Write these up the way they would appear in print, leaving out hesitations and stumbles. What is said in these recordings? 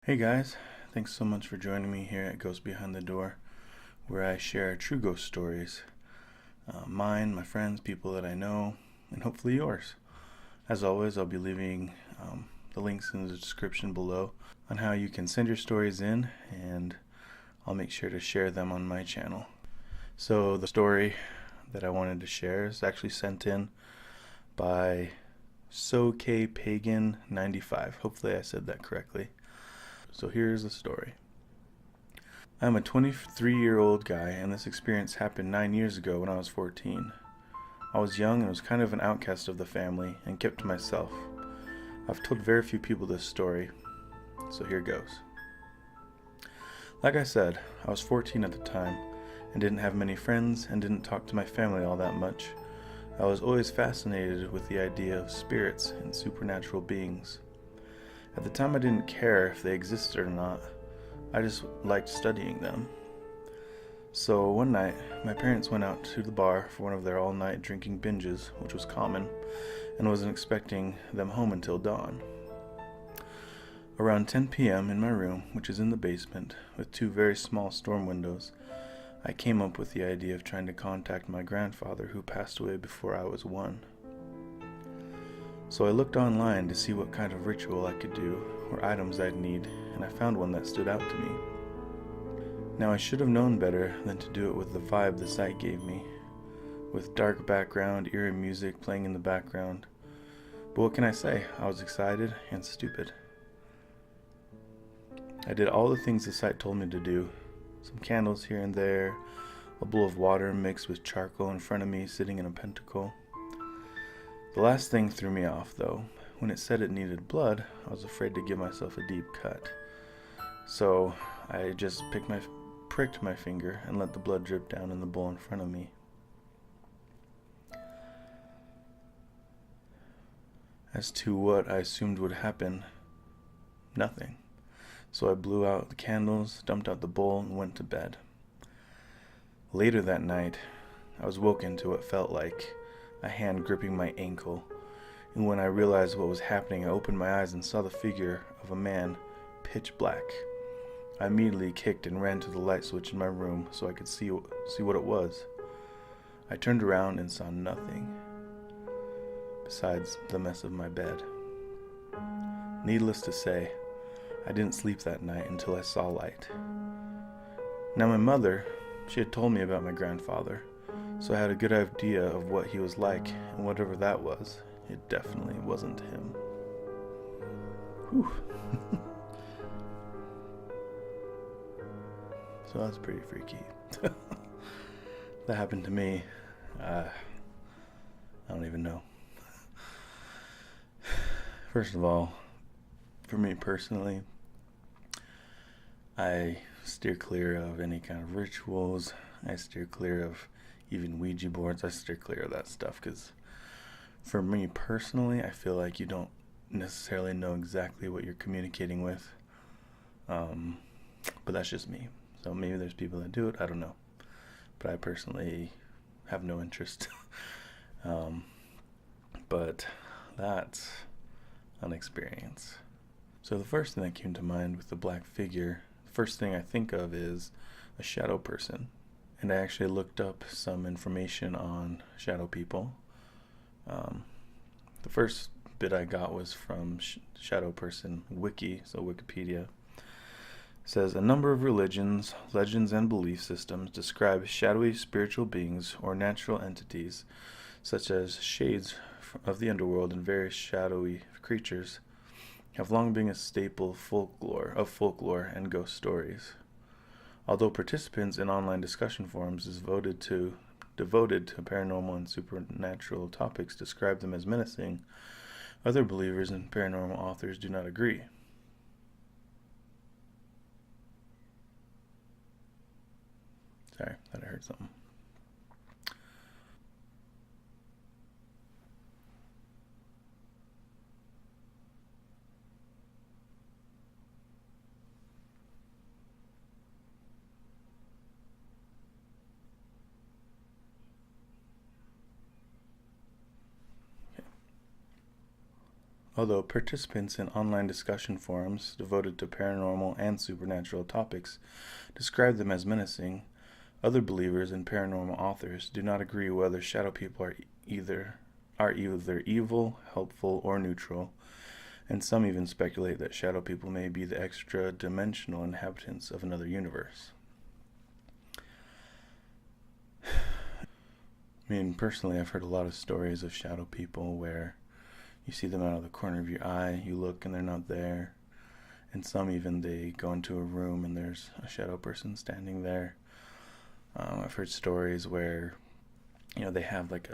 Hey guys, thanks so much for joining me here at Ghost Behind the Door, where I share true ghost stories. Mine, my friends, people that I know, and hopefully yours. As always, I'll be leaving the links in the description below on how you can send your stories in, and I'll make sure to share them on my channel. So the story that I wanted to share is actually sent in by SoKPagan95. Hopefully I said that correctly. So here's the story. I'm a 23-year-old guy, and this experience happened 9 years ago when I was 14. I was young and was kind of an outcast of the family and kept to myself. I've told very few people this story, so here goes. Like I said, I was 14 at the time and didn't have many friends and didn't talk to my family all that much. I was always fascinated with the idea of spirits and supernatural beings. At the time I didn't care if they existed or not. I just liked studying them. So one night, my parents went out to the bar for one of their all-night drinking binges, which was common, and wasn't expecting them home until dawn. Around 10 p.m. in my room, which is in the basement, with two very small storm windows, I came up with the idea of trying to contact my grandfather who passed away before I was 1. So I looked online to see what kind of ritual I could do or items I'd need, and I found one that stood out to me. Now I should have known better than to do it with the vibe the site gave me, with dark background, eerie music playing in the background. But what can I say? I was excited and stupid. I did all the things the site told me to do. Some candles here and there, a bowl of water mixed with charcoal in front of me sitting in a pentacle. The last thing threw me off, though. When it said it needed blood, I was afraid to give myself a deep cut. So I just pricked my finger and let the blood drip down in the bowl in front of me. As to what I assumed would happen, nothing. So I blew out the candles, dumped out the bowl, and went to bed. Later that night, I was woken to what felt like a hand gripping my ankle, and when I realized what was happening, I opened my eyes and saw the figure of a man, pitch black. I immediately kicked and ran to the light switch in my room so I could see what it was. I turned around and saw nothing besides the mess of my bed. Needless to say, I didn't sleep that night until I saw light. Now my mother, she had told me about my grandfather, so I had a good idea of what he was like, and whatever that was, it definitely wasn't him. Whew. So that's pretty freaky. That happened to me. I don't even know. First of all, for me personally, I steer clear of any kind of rituals. I steer clear of even Ouija boards. I steer clear of that stuff because for me personally, I feel like you don't necessarily know exactly what you're communicating with. But that's just me. So maybe there's people that do it, I don't know. But I personally have no interest. But that's an experience. So the first thing that came to mind with the black figure, the first thing I think of is a shadow person. And I actually looked up some information on shadow people. The first bit I got was from Shadow Person Wiki, so Wikipedia. It says, a number of religions, legends, and belief systems describe shadowy spiritual beings or natural entities, such as shades of the underworld and various shadowy creatures, have long been a staple of folklore and ghost stories. Although participants in online discussion forums devoted to paranormal and supernatural topics describe them as menacing, other believers and paranormal authors do not agree. Sorry, thought I heard something. Although participants in online discussion forums devoted to paranormal and supernatural topics describe them as menacing, other believers and paranormal authors do not agree whether shadow people are either evil, helpful, or neutral, and some even speculate that shadow people may be the extra-dimensional inhabitants of another universe. I mean, personally, I've heard a lot of stories of shadow people where you see them out of the corner of your eye, you look and they're not there, and some even they go into a room and there's a shadow person standing there. I've heard stories where, they have like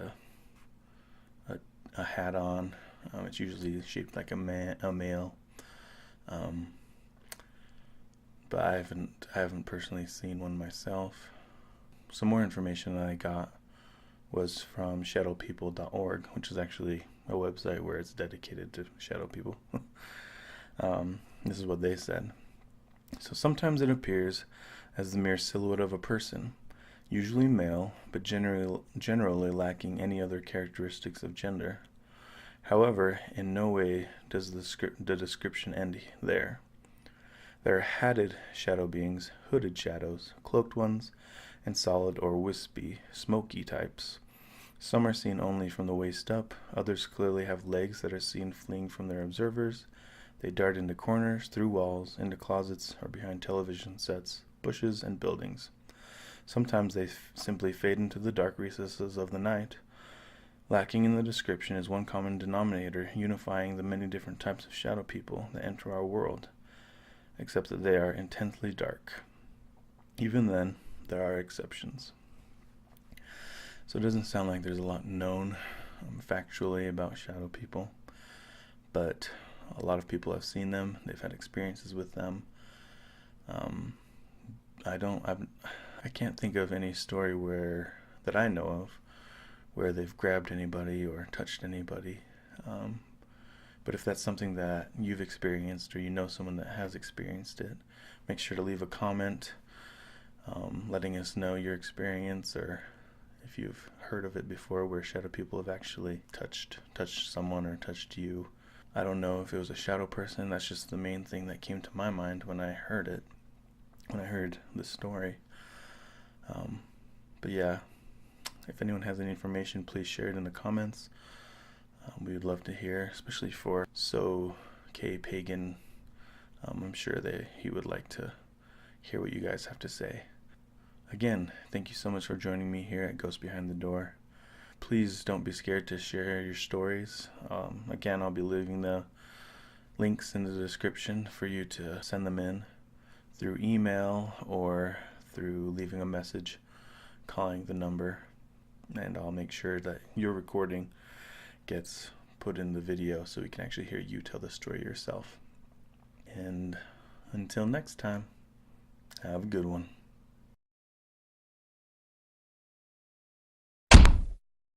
a hat on. It's usually shaped like a male. Um, but I haven't personally seen one myself. Some more information that I got was from shadowpeople.org, which is actually a website where it's dedicated to shadow people. This is what they said. So sometimes it appears as the mere silhouette of a person, usually male, but generally lacking any other characteristics of gender. However, in no way does the description end there. There are hatted shadow beings, hooded shadows, cloaked ones, and solid or wispy, smoky types. Some are seen only from the waist up, others clearly have legs that are seen fleeing from their observers. They dart into corners, through walls, into closets, or behind television sets, bushes, and buildings. Sometimes they simply fade into the dark recesses of the night. Lacking in the description is one common denominator unifying the many different types of shadow people that enter our world, except that they are intensely dark. Even then, there are exceptions. So it doesn't sound like there's a lot known factually about shadow people, but a lot of people have seen them. They've had experiences with them. I can't think of any story that I know of where they've grabbed anybody or touched anybody. But if that's something that you've experienced or you know someone that has experienced it, make sure to leave a comment letting us know your experience, or if you've heard of it before where shadow people have actually touched someone or touched you. I don't know if it was a shadow person. That's just the main thing that came to my mind when I heard this story. But yeah, if anyone has any information, please share it in the comments. We would love to hear, especially for K Pagan. I'm sure that he would like to hear what you guys have to say. Again, thank you so much for joining me here at Ghost Behind the Door. Please don't be scared to share your stories. Again, I'll be leaving the links in the description for you to send them in through email or through leaving a message, calling the number, and I'll make sure that your recording gets put in the video so we can actually hear you tell the story yourself. And until next time, have a good one.